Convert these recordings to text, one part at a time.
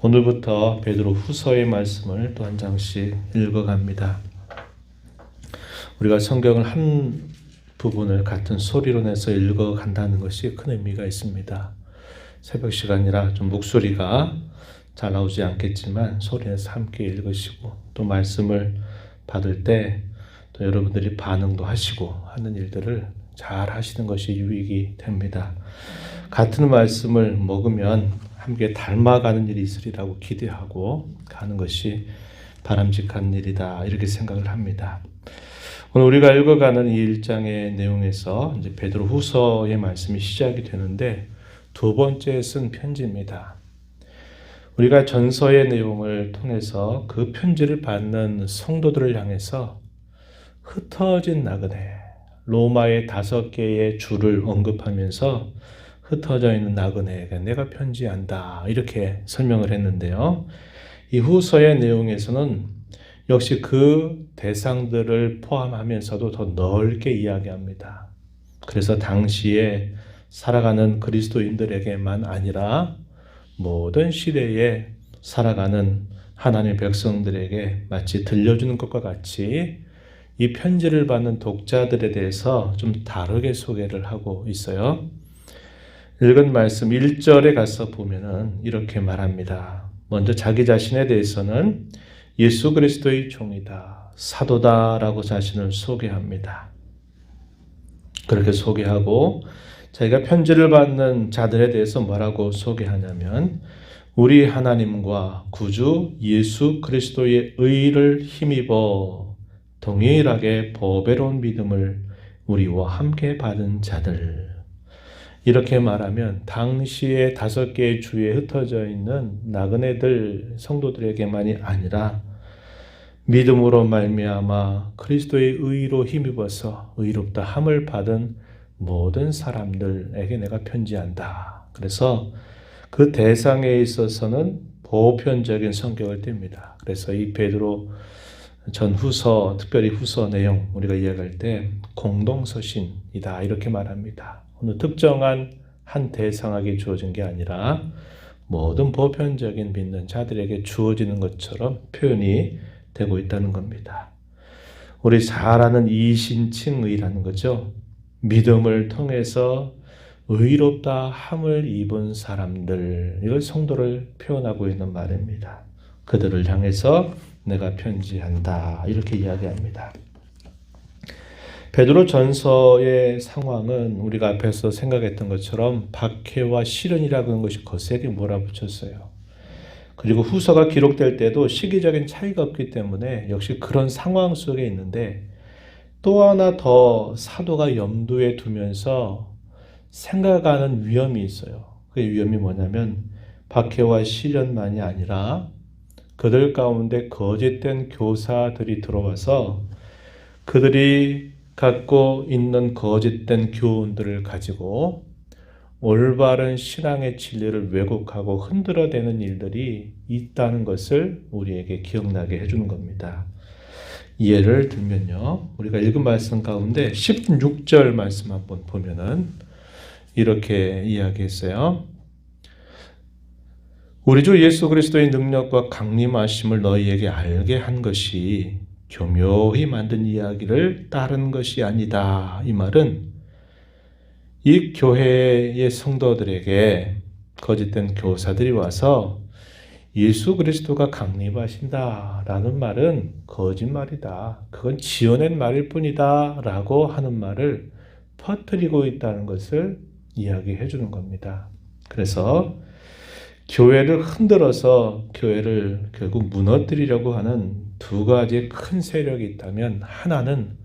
오늘부터 베드로 후서의 말씀을 또 한 장씩 읽어갑니다. 우리가 성경을 한 부분을 같은 소리로 내서 읽어간다는 것이 큰 의미가 있습니다. 새벽 시간이라 좀 목소리가 잘 나오지 않겠지만 소리내서 함께 읽으시고 또 말씀을 받을 때 또 여러분들이 반응도 하시고 하는 일들을 잘 하시는 것이 유익이 됩니다. 같은 말씀을 먹으면 함께 닮아가는 일이 있으리라고 기대하고 가는 것이 바람직한 일이다 이렇게 생각을 합니다. 오늘 우리가 읽어가는 이 1장의 내용에서 이제 베드로 후서의 말씀이 시작이 되는데 두 번째 쓴 편지입니다. 우리가 전서의 내용을 통해서 그 편지를 받는 성도들을 향해서 흩어진 나그네, 로마의 5개의 주를 언급하면서 흩어져 있는 나그네에게 내가 편지한다 이렇게 설명을 했는데요. 이 후서의 내용에서는 역시 그 대상들을 포함하면서도 더 넓게 이야기합니다. 그래서 당시에 살아가는 그리스도인들에게만 아니라 모든 시대에 살아가는 하나님의 백성들에게 마치 들려주는 것과 같이 이 편지를 받는 독자들에 대해서 좀 다르게 소개를 하고 있어요. 읽은 말씀 1절에 가서 보면은 이렇게 말합니다. 먼저 자기 자신에 대해서는 예수 그리스도의 종이다, 사도다라고 자신을 소개합니다. 그렇게 소개하고 자기가 편지를 받는 자들에 대해서 뭐라고 소개하냐면 우리 하나님과 구주 예수 그리스도의 의를 힘입어 동일하게 보배로운 믿음을 우리와 함께 받은 자들. 이렇게 말하면 당시에 5개의 주에 흩어져 있는 나그네들 성도들에게만이 아니라 믿음으로 말미암아 그리스도의 의로 힘입어서 의롭다 함을 받은 모든 사람들에게 내가 편지한다. 그래서 그 대상에 있어서는 보편적인 성격을 띱니다. 그래서 이 베드로 전후서, 특별히 후서 내용 우리가 이야기할 때 공동서신이다 이렇게 말합니다. 어느 특정한 한 대상에게 주어진 게 아니라 모든 보편적인 믿는 자들에게 주어지는 것처럼 표현이 되고 있다는 겁니다. 우리 잘 아는 이신칭의라는 거죠. 믿음을 통해서 의롭다 함을 입은 사람들, 이걸 성도를 표현하고 있는 말입니다. 그들을 향해서 내가 편지한다 이렇게 이야기합니다. 베드로 전서의 상황은 우리가 앞에서 생각했던 것처럼 박해와 시련이라고 하는 것이 거세게 몰아붙였어요. 그리고 후서가 기록될 때도 시기적인 차이가 없기 때문에 역시 그런 상황 속에 있는데 또 하나 더 사도가 염두에 두면서 생각하는 위험이 있어요. 그 위험이 뭐냐면 박해와 시련만이 아니라 그들 가운데 거짓된 교사들이 들어와서 그들이 갖고 있는 거짓된 교훈들을 가지고 올바른 신앙의 진리를 왜곡하고 흔들어대는 일들이 있다는 것을 우리에게 기억나게 해주는 겁니다. 예를 들면요. 우리가 읽은 말씀 가운데 16절 말씀 한번 보면은 이렇게 이야기했어요. 우리 주 예수 그리스도의 능력과 강림하심을 너희에게 알게 한 것이 교묘히 만든 이야기를 따른 것이 아니다. 이 말은 이 교회의 성도들에게 거짓된 교사들이 와서 예수 그리스도가 강림하신다라는 말은 거짓말이다. 그건 지어낸 말일 뿐이다. 라고 하는 말을 퍼뜨리고 있다는 것을 이야기해 주는 겁니다. 그래서 교회를 흔들어서 교회를 결국 무너뜨리려고 하는 두 가지의 큰 세력이 있다면 하나는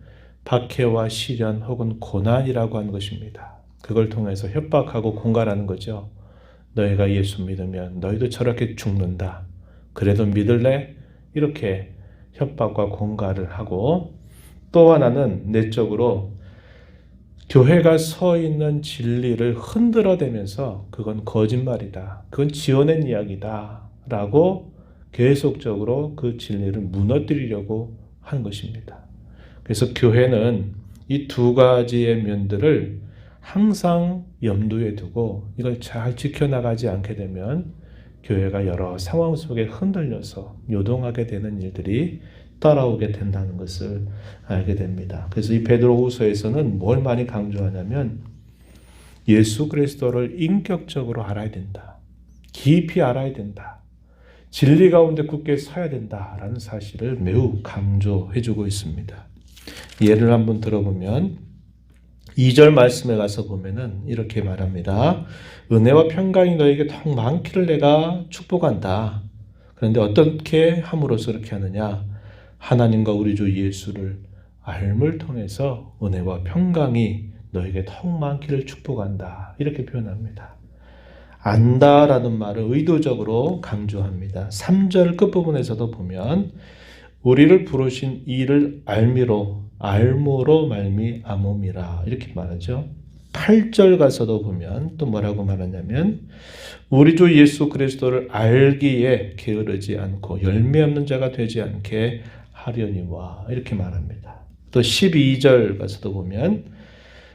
박해와 시련 혹은 고난이라고 하는 것입니다. 그걸 통해서 협박하고 공갈하는 거죠. 너희가 예수 믿으면 너희도 저렇게 죽는다. 그래도 믿을래? 이렇게 협박과 공갈을 하고 또 하나는 내적으로 교회가 서 있는 진리를 흔들어대면서 그건 거짓말이다. 그건 지어낸 이야기다. 라고 계속적으로 그 진리를 무너뜨리려고 하는 것입니다. 그래서 교회는 이 두 가지의 면들을 항상 염두에 두고 이걸 잘 지켜나가지 않게 되면 교회가 여러 상황 속에 흔들려서 요동하게 되는 일들이 따라오게 된다는 것을 알게 됩니다. 그래서 이 베드로후서에서는 뭘 많이 강조하냐면 예수 그리스도를 인격적으로 알아야 된다. 깊이 알아야 된다. 진리 가운데 굳게 서야 된다라는 사실을 매우 강조해주고 있습니다. 예를 한번 들어보면 2절 말씀에 가서 보면은 이렇게 말합니다. 은혜와 평강이 너에게 더 많기를 내가 축복한다. 그런데 어떻게 함으로써 그렇게 하느냐? 하나님과 우리 주 예수를 알물 통해서 은혜와 평강이 너에게 더 많기를 축복한다. 이렇게 표현합니다. 안다라는 말을 의도적으로 강조합니다. 3절 끝부분에서도 보면 우리를 부르신 이를 알무로 말미암음이라 이렇게 말하죠. 8절 가서도 보면 또 뭐라고 말하냐면 우리 주 예수 그리스도를 알기에 게으르지 않고 열매 없는 자가 되지 않게 하려니와 이렇게 말합니다. 또 12절 가서도 보면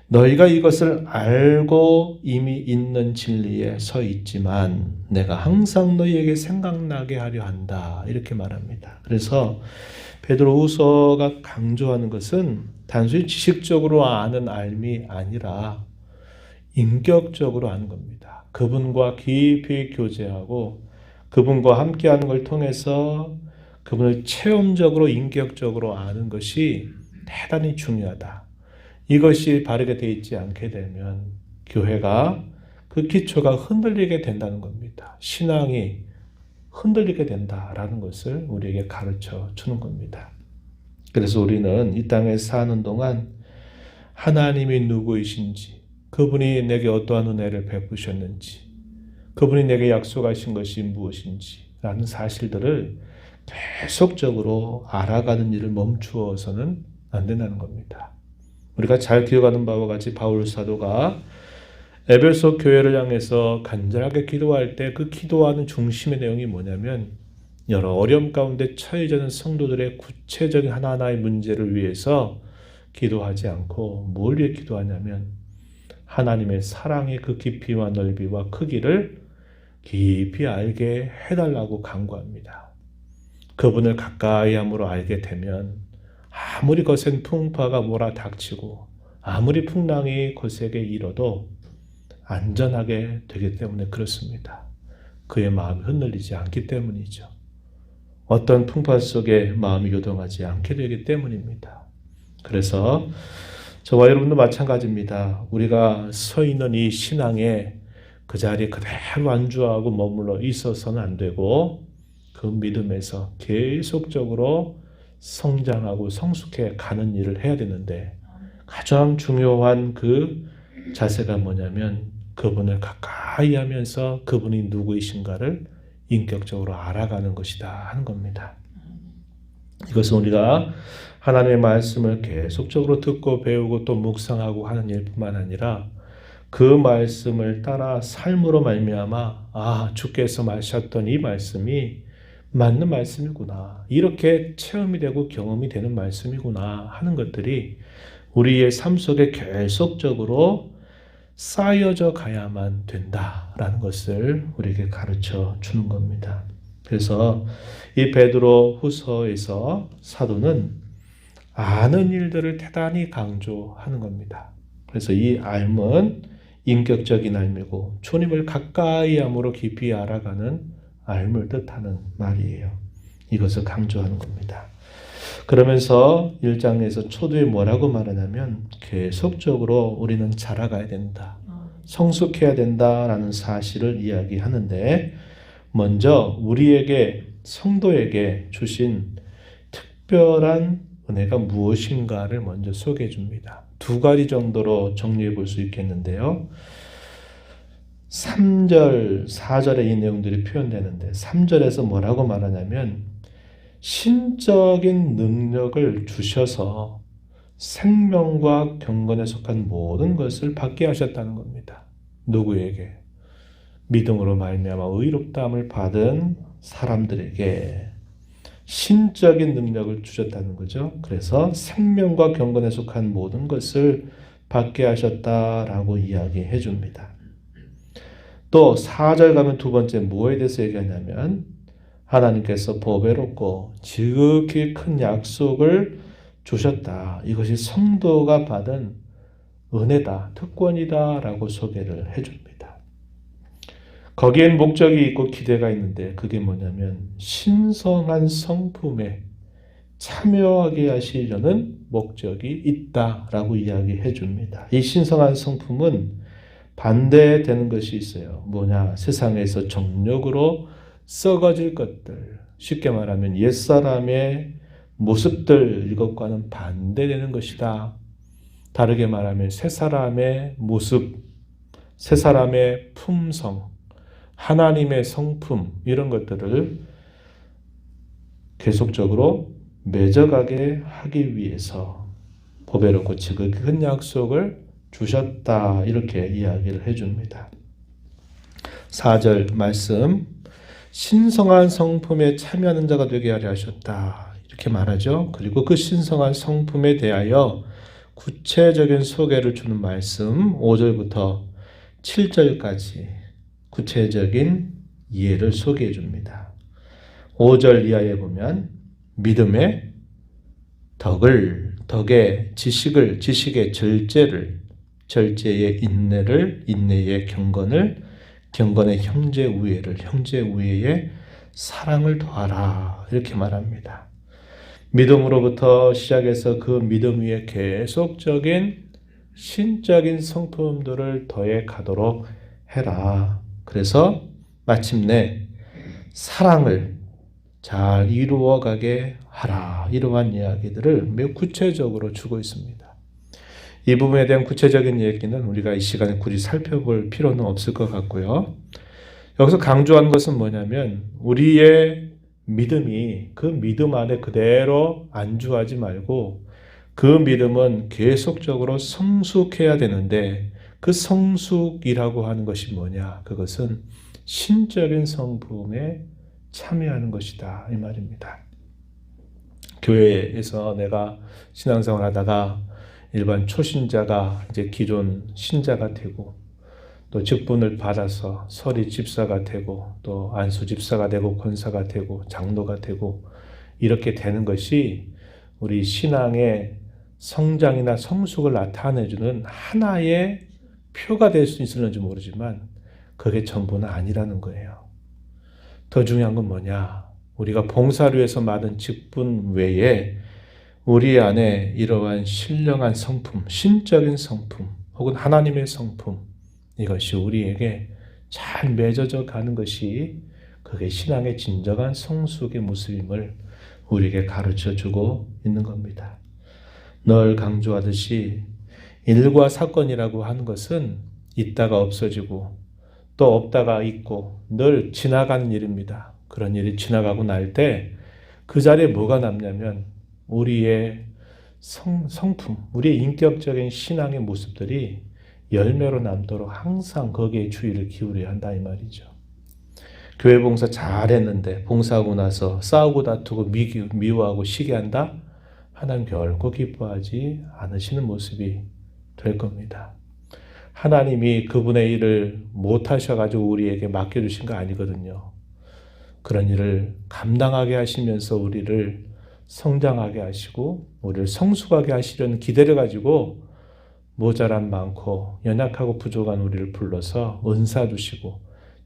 너희가 이것을 알고 이미 있는 진리에 서 있지만 내가 항상 너희에게 생각나게 하려 한다 이렇게 말합니다. 그래서 베드로후서가 강조하는 것은 단순히 지식적으로 아는 알미 아니라 인격적으로 아는 겁니다. 그분과 깊이 교제하고 그분과 함께하는 걸 통해서 그분을 체험적으로 인격적으로 아는 것이 대단히 중요하다. 이것이 바르게 되어 있지 않게 되면 교회가 그 기초가 흔들리게 된다는 겁니다. 신앙이 흔들리게 된다라는 것을 우리에게 가르쳐 주는 겁니다. 그래서 우리는 이 땅에 사는 동안 하나님이 누구이신지, 그분이 내게 어떠한 은혜를 베푸셨는지, 그분이 내게 약속하신 것이 무엇인지 라는 사실들을 계속적으로 알아가는 일을 멈추어서는 안 된다는 겁니다. 우리가 잘 기억하는 바와 같이 바울 사도가 에베소 교회를 향해서 간절하게 기도할 때 그 기도하는 중심의 내용이 뭐냐면 여러 어려움 가운데 처해져 있는 성도들의 구체적인 하나하나의 문제를 위해서 기도하지 않고 뭘 위해 기도하냐면 하나님의 사랑의 그 깊이와 넓이와 크기를 깊이 알게 해달라고 간구합니다. 그분을 가까이 함으로 알게 되면 아무리 거센 풍파가 몰아닥치고 아무리 풍랑이 거세게 일어도 안전하게 되기 때문에 그렇습니다. 그의 마음이 흔들리지 않기 때문이죠. 어떤 풍파 속에 마음이 요동하지 않게 되기 때문입니다. 그래서 저와 여러분도 마찬가지입니다. 우리가 서 있는 이 신앙에 그 자리에 그대로 안주하고 머물러 있어서는 안 되고 그 믿음에서 계속적으로 성장하고 성숙해 가는 일을 해야 되는데 가장 중요한 그 자세가 뭐냐면 그분을 가까이 하면서 그분이 누구이신가를 인격적으로 알아가는 것이다 하는 겁니다. 이것은 우리가 하나님의 말씀을 계속적으로 듣고 배우고 또 묵상하고 하는 일뿐만 아니라 그 말씀을 따라 삶으로 말미암아 주께서 말하셨던 이 말씀이 맞는 말씀이구나. 이렇게 체험이 되고 경험이 되는 말씀이구나 하는 것들이 우리의 삶 속에 계속적으로 쌓여져 가야만 된다라는 것을 우리에게 가르쳐 주는 겁니다. 그래서 이 베드로 후서에서 사도는 아는 일들을 대단히 강조하는 겁니다. 그래서 이 알은 인격적인 알미고 주님을 가까이 함으로 깊이 알아가는 알을 뜻하는 말이에요. 이것을 강조하는 겁니다. 그러면서 1장에서 초두에 뭐라고 말하냐면 계속적으로 우리는 자라가야 된다. 성숙해야 된다라는 사실을 이야기하는데 먼저 우리에게 성도에게 주신 특별한 은혜가 무엇인가를 먼저 소개해 줍니다. 두 가지 정도로 정리해 볼 수 있겠는데요. 3절, 4절에 이 내용들이 표현되는데 3절에서 뭐라고 말하냐면 신적인 능력을 주셔서 생명과 경건에 속한 모든 것을 받게 하셨다는 겁니다. 누구에게? 믿음으로 말미암아 의롭다함을 받은 사람들에게 신적인 능력을 주셨다는 거죠. 그래서 생명과 경건에 속한 모든 것을 받게 하셨다라고 이야기해 줍니다. 또 4절 가면 두 번째 뭐에 대해서 얘기하냐면 하나님께서 보배롭고 지극히 큰 약속을 주셨다. 이것이 성도가 받은 은혜다, 특권이다 라고 소개를 해줍니다. 거기엔 목적이 있고 기대가 있는데 그게 뭐냐면 신성한 성품에 참여하게 하시려는 목적이 있다라고 이야기해 줍니다. 이 신성한 성품은 반대되는 것이 있어요. 뭐냐? 세상에서 정력으로 썩어질 것들, 쉽게 말하면 옛사람의 모습들, 이것과는 반대되는 것이다. 다르게 말하면 새 사람의 모습, 새 사람의 품성, 하나님의 성품, 이런 것들을 계속적으로 맺어가게 하기 위해서 보배롭고 지극히 큰 약속을 주셨다. 이렇게 이야기를 해줍니다. 4절 말씀, 신성한 성품에 참여하는 자가 되게 하려 하셨다. 이렇게 말하죠. 그리고 그 신성한 성품에 대하여 구체적인 소개를 주는 말씀 5절부터 7절까지 구체적인 이해를 소개해 줍니다. 5절 이하에 보면 믿음의 덕을, 덕의 지식을, 지식의 절제를, 절제의 인내를, 인내의 경건을, 경건의 형제 우애를, 형제 우애의 사랑을 더하라. 이렇게 말합니다. 믿음으로부터 시작해서 그 믿음 위에 계속적인 신적인 성품들을 더해 가도록 해라. 그래서 마침내 사랑을 잘 이루어가게 하라. 이러한 이야기들을 매우 구체적으로 주고 있습니다. 이 부분에 대한 구체적인 얘기는 우리가 이 시간에 굳이 살펴볼 필요는 없을 것 같고요. 여기서 강조한 것은 뭐냐면 우리의 믿음이 그 믿음 안에 그대로 안주하지 말고 그 믿음은 계속적으로 성숙해야 되는데 그 성숙이라고 하는 것이 뭐냐? 그것은 신적인 성품에 참여하는 것이다. 이 말입니다. 교회에서 내가 신앙생활 하다가 일반 초신자가 이제 기존 신자가 되고 또 직분을 받아서 서리 집사가 되고 또 안수 집사가 되고 권사가 되고 장로가 되고 이렇게 되는 것이 우리 신앙의 성장이나 성숙을 나타내주는 하나의 표가 될 수 있을는지 모르지만 그게 전부는 아니라는 거예요. 더 중요한 건 뭐냐? 우리가 봉사를 위해서 받은 직분 외에 우리 안에 이러한 신령한 성품, 신적인 성품 혹은 하나님의 성품 이것이 우리에게 잘 맺어져 가는 것이 그게 신앙의 진정한 성숙의 모습임을 우리에게 가르쳐주고 있는 겁니다. 늘 강조하듯이 일과 사건이라고 하는 것은 있다가 없어지고 또 없다가 있고 늘 지나가는 일입니다. 그런 일이 지나가고 날 때 그 자리에 뭐가 남냐면 우리의 성품, 우리의 인격적인 신앙의 모습들이 열매로 남도록 항상 거기에 주의를 기울여야 한다 이 말이죠. 교회 봉사 잘했는데 봉사하고 나서 싸우고 다투고 미워하고 시기한다? 하나님 결코 기뻐하지 않으시는 모습이 될 겁니다. 하나님이 그분의 일을 못하셔가지고 우리에게 맡겨주신 거 아니거든요. 그런 일을 감당하게 하시면서 우리를 성장하게 하시고 우리를 성숙하게 하시려는 기대를 가지고 모자람 많고 연약하고 부족한 우리를 불러서 은사 주시고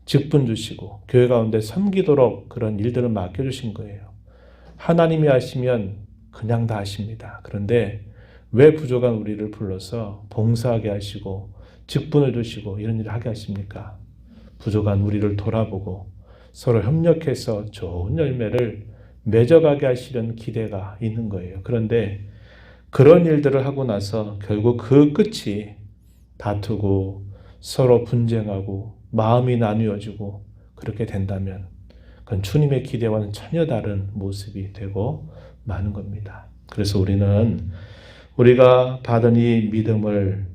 직분 주시고 교회 가운데 섬기도록 그런 일들을 맡겨주신 거예요. 하나님이 하시면 그냥 다 하십니다. 그런데 왜 부족한 우리를 불러서 봉사하게 하시고 직분을 주시고 이런 일을 하게 하십니까? 부족한 우리를 돌아보고 서로 협력해서 좋은 열매를 맺어가게 하시려는 기대가 있는 거예요. 그런데 그런 일들을 하고 나서 결국 그 끝이 다투고 서로 분쟁하고 마음이 나누어지고 그렇게 된다면 그건 주님의 기대와는 전혀 다른 모습이 되고 마는 겁니다. 그래서 우리는 우리가 받은 이 믿음을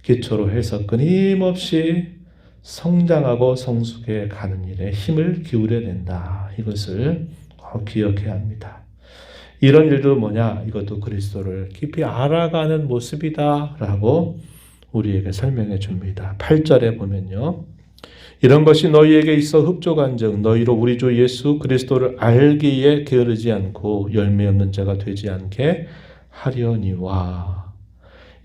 기초로 해서 끊임없이 성장하고 성숙해 가는 일에 힘을 기울여야 된다. 이것을 꼭 기억해야 합니다. 이런 일도 뭐냐? 이것도 그리스도를 깊이 알아가는 모습이다 라고 우리에게 설명해 줍니다. 8절에 보면요. 이런 것이 너희에게 있어 흡족한즉 너희로 우리 주 예수 그리스도를 알기에 게으르지 않고 열매 없는 자가 되지 않게 하려니와.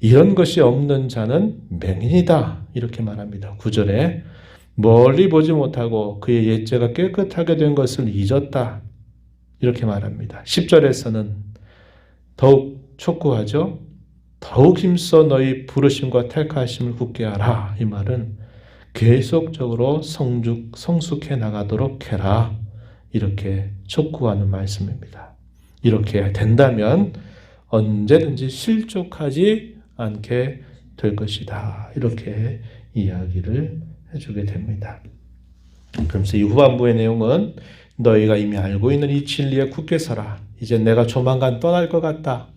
이런 것이 없는 자는 맹인이다 이렇게 말합니다. 9절에 멀리 보지 못하고 그의 옛죄가 깨끗하게 된 것을 잊었다 이렇게 말합니다. 10절에서는 더욱 촉구하죠. 더욱 힘써 너희 부르심과 택하심을 굳게 하라. 이 말은 계속적으로 성숙해 나가도록 해라. 이렇게 촉구하는 말씀입니다. 이렇게 된다면 언제든지 실족하지 않게 될 것이다. 이렇게 이야기를 해주게 됩니다. 그러면서 이 후반부의 내용은 너희가 이미 알고 있는 이 진리에 굳게 서라. 이제 내가 조만간 떠날 것 같다.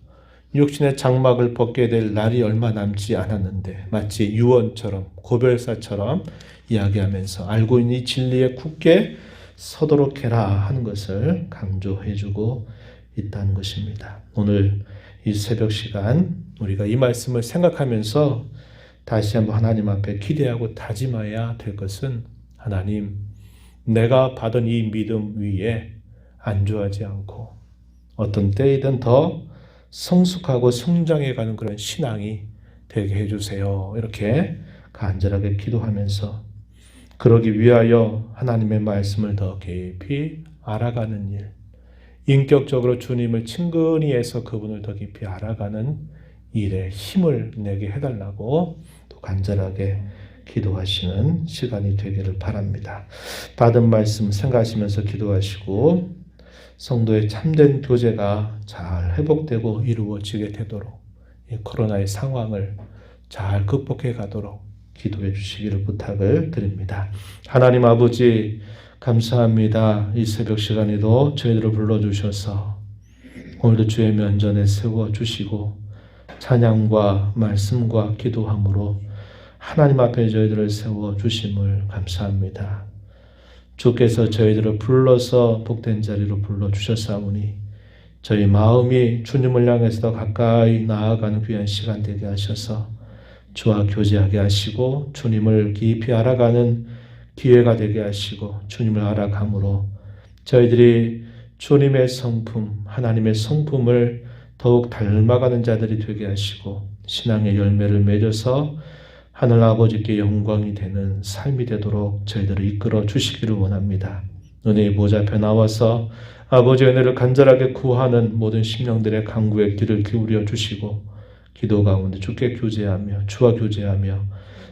육신의 장막을 벗게 될 날이 얼마 남지 않았는데 마치 유언처럼 고별사처럼 이야기하면서 알고 있는 이 진리에 굳게 서도록 해라 하는 것을 강조해주고 있다는 것입니다. 오늘 이 새벽 시간 우리가 이 말씀을 생각하면서 다시 한번 하나님 앞에 기대하고 다짐해야 될 것은 하나님, 내가 받은 이 믿음 위에 안주하지 않고 어떤 때이든 더 성숙하고 성장해가는 그런 신앙이 되게 해주세요. 이렇게 간절하게 기도하면서 그러기 위하여 하나님의 말씀을 더 깊이 알아가는 일, 인격적으로 주님을 친근히 해서 그분을 더 깊이 알아가는 일에 힘을 내게 해달라고 또 간절하게 기도하시는 시간이 되기를 바랍니다. 받은 말씀 생각하시면서 기도하시고 성도의 참된 교제가 잘 회복되고 이루어지게 되도록 이 코로나의 상황을 잘 극복해 가도록 기도해 주시기를 부탁을 드립니다. 하나님 아버지 감사합니다. 이 새벽 시간에도 저희들을 불러주셔서 오늘도 주의 면전에 세워주시고 찬양과 말씀과 기도함으로 하나님 앞에 저희들을 세워주심을 감사합니다. 주께서 저희들을 불러서 복된 자리로 불러주셨사오니 저희 마음이 주님을 향해서 더 가까이 나아가는 귀한 시간 되게 하셔서 주와 교제하게 하시고 주님을 깊이 알아가는 기회가 되게 하시고 주님을 알아감으로 저희들이 주님의 성품, 하나님의 성품을 더욱 닮아가는 자들이 되게 하시고 신앙의 열매를 맺어서 하늘 아버지께 영광이 되는 삶이 되도록 저희들을 이끌어 주시기를 원합니다. 은혜의 보좌 앞에 나와서 아버지의 은혜를 간절하게 구하는 모든 심령들의 간구에 귀를 기울여 주시고 기도 가운데 주께 교제하며 주와 교제하며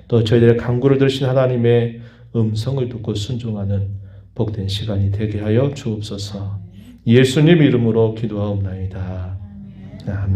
또 저희들의 간구를 들으신 하나님의 음성을 듣고 순종하는 복된 시간이 되게 하여 주옵소서. 예수님 이름으로 기도하옵나이다. 아멘.